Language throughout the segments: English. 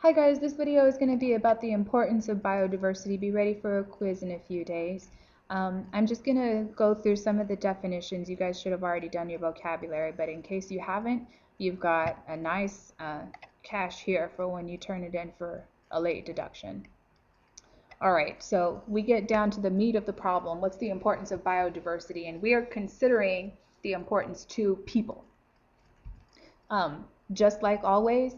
Hi guys, this video is going to be about the importance of biodiversity. Be ready for a quiz in a few days. I'm just going to go through some of the definitions. You guys should have already done your vocabulary, but in case you haven't, you've got a nice cache here for when you turn it in for a late deduction. Alright, so we get down to the meat of the problem. What's the importance of biodiversity? And we are considering the importance to people. Just like always,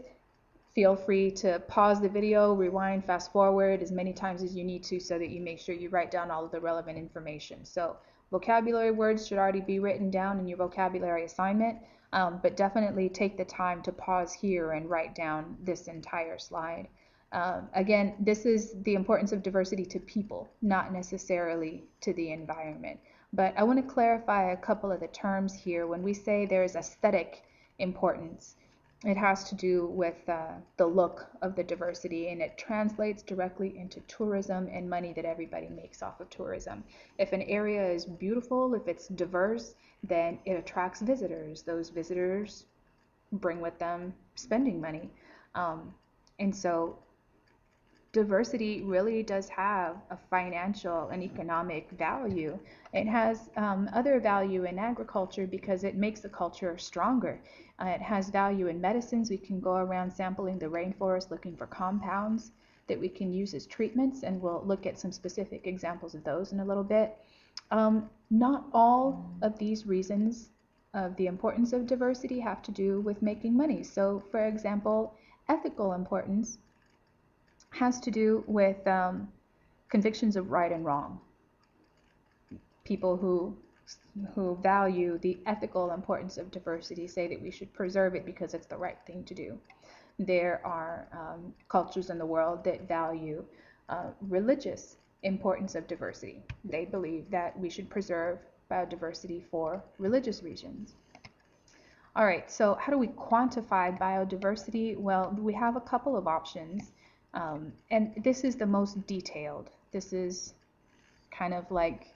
feel free to pause the video, rewind, fast forward as many times as you need to so that you make sure you write down all of the relevant information. So vocabulary words should already be written down in your vocabulary assignment, but definitely take the time to pause here and write down this entire slide. Again, this is the importance of diversity to people, not necessarily to the environment. But I want to clarify a couple of the terms here. When we say there's aesthetic importance, it has to do with the look of the diversity, and it translates directly into tourism and money that everybody makes off of tourism. If an area is beautiful, if it's diverse, then it attracts visitors. Those visitors bring with them spending money. And so diversity really does have a financial and economic value. It has other value in agriculture because it makes the culture stronger. It has value in medicines. We can go around sampling the rainforest looking for compounds that we can use as treatments, and we'll look at some specific examples of those in a little bit. Not all of these reasons of the importance of diversity have to do with making money. So, for example, ethical importance has to do with convictions of right and wrong. People who value the ethical importance of diversity say that we should preserve it because it's the right thing to do. There are cultures in the world that value religious importance of diversity. They believe that we should preserve biodiversity for religious reasons. All right, so how do we quantify biodiversity? Well, we have a couple of options. And this is the most detailed. This is kind of like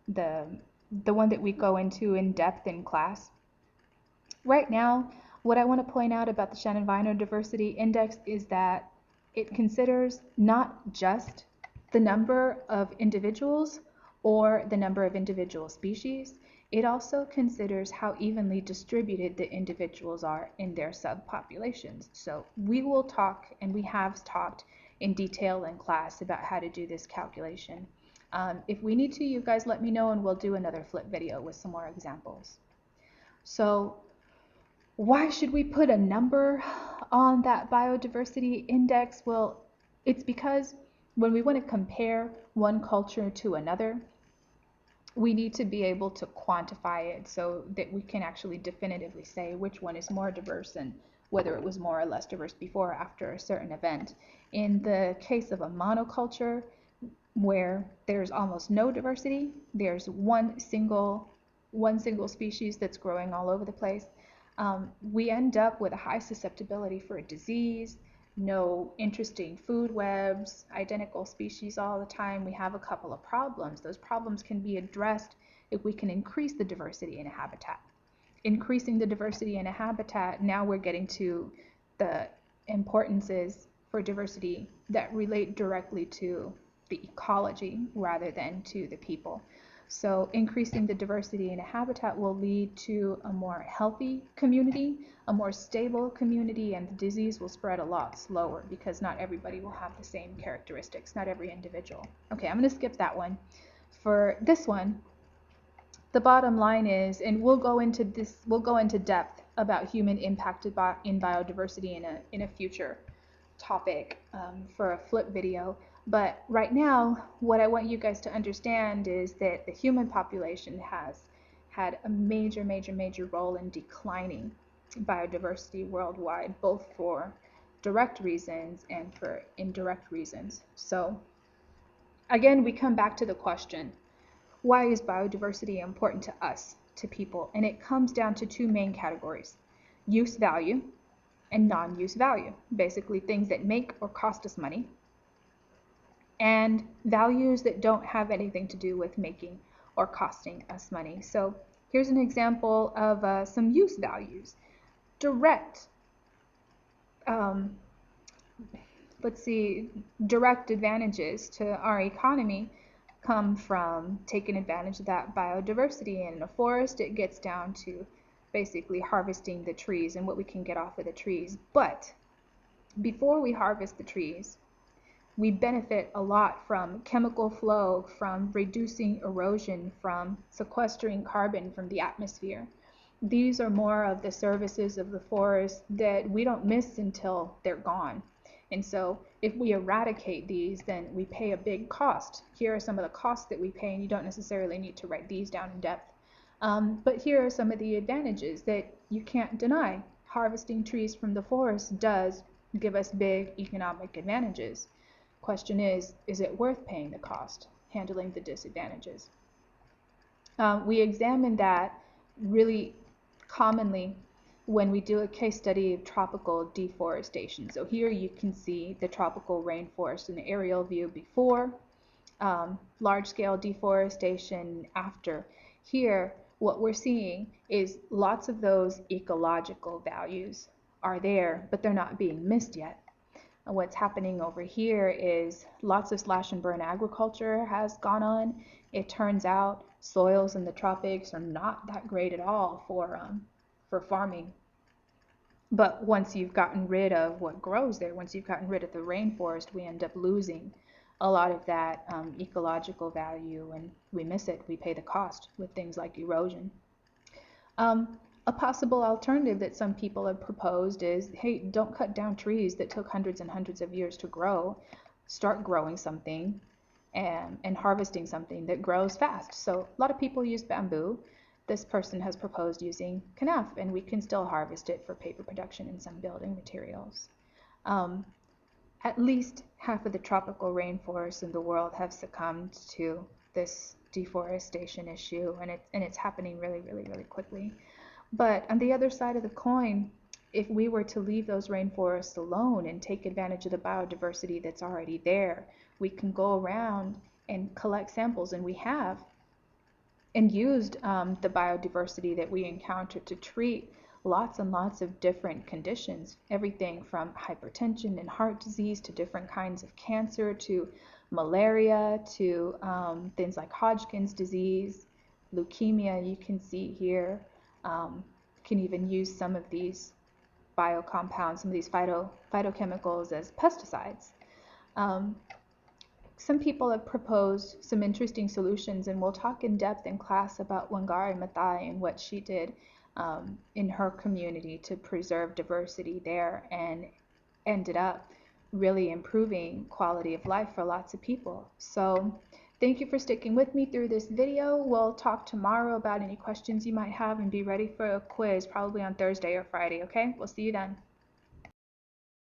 the one that we go into in depth in class. Right now, what I want to point out about the Shannon-Weiner Diversity Index is that it considers not just the number of individuals or the number of individual species. It also considers how evenly distributed the individuals are in their subpopulations. So we will talk, and we have talked in detail in class about how to do this calculation. If we need to, you guys let me know and we'll do another flip video with some more examples. So why should we put a number on that biodiversity index? Well, it's because when we want to compare one culture to another, we need to be able to quantify it so that we can actually definitively say which one is more diverse and whether it was more or less diverse before or after a certain event. In the case of a monoculture, where there's almost no diversity, there's one single species that's growing all over the place, we end up with a high susceptibility for a disease, no interesting food webs, identical species all the time. We have a couple of problems. Those problems can be addressed if we can increase the diversity in a habitat. Increasing the diversity in a habitat, now we're getting to the importances for diversity that relate directly to the ecology rather than to the people. So increasing the diversity in a habitat will lead to a more healthy community, a more stable community, and the disease will spread a lot slower because not everybody will have the same characteristics, not every individual. Okay, I'm going to skip that one. For this one, the bottom line is, and we'll go into depth about human impact in biodiversity in a future topic for a flip video. But right now, what I want you guys to understand is that the human population has had a major role in declining biodiversity worldwide, both for direct reasons and for indirect reasons. So again, we come back to the question, why is biodiversity important to us, to people? And it comes down to two main categories: use value and non-use value. Basically things that make or cost us money, and values that don't have anything to do with making or costing us money. So here's an example of some use values. Direct But see, direct advantages to our economy come from taking advantage of that biodiversity. And in a forest, it gets down to basically harvesting the trees and what we can get off of the trees. But before we harvest the trees, we benefit a lot from chemical flow, from reducing erosion, from sequestering carbon from the atmosphere. These are more of the services of the forest that we don't miss until they're gone. And so if we eradicate these, then we pay a big cost. Here are some of the costs that we pay, and you don't necessarily need to write these down in depth. But here are some of the advantages that you can't deny. Harvesting trees from the forest does give us big economic advantages. Question is it worth paying the cost, handling the disadvantages? We examine that really commonly when we do a case study of tropical deforestation. So here you can see the tropical rainforest in the aerial view before, large-scale deforestation after. Here, what we're seeing is lots of those ecological values are there, but they're not being missed yet. And what's happening over here is lots of slash and burn agriculture has gone on. It turns out soils in the tropics are not that great at all for farming. But once you've gotten rid of what grows there, once you've gotten rid of the rainforest, we end up losing a lot of that ecological value, and we miss it. We pay the cost with things like erosion. A possible alternative that some people have proposed is, hey, don't cut down trees that took hundreds and hundreds of years to grow. Start growing something and harvesting something that grows fast. So a lot of people use bamboo. This person has proposed using kanaf, and we can still harvest it for paper production and some building materials. At least half of the tropical rainforests in the world have succumbed to this deforestation issue, and it's happening really, really, really quickly. But on the other side of the coin, if we were to leave those rainforests alone and take advantage of the biodiversity that's already there, we can go around and collect samples, and we have, and used the biodiversity that we encounter to treat lots and lots of different conditions, everything from hypertension and heart disease to different kinds of cancer to malaria to things like Hodgkin's disease, leukemia. You can see here, can even use some of these biocompounds, some of these phytochemicals as pesticides. Some people have proposed some interesting solutions, and we'll talk in depth in class about Wangari Maathai and what she did in her community to preserve diversity there, and ended up really improving quality of life for lots of people. So thank you for sticking with me through this video. We'll talk tomorrow about any questions you might have, and be ready for a quiz probably on Thursday or Friday, okay? We'll see you then.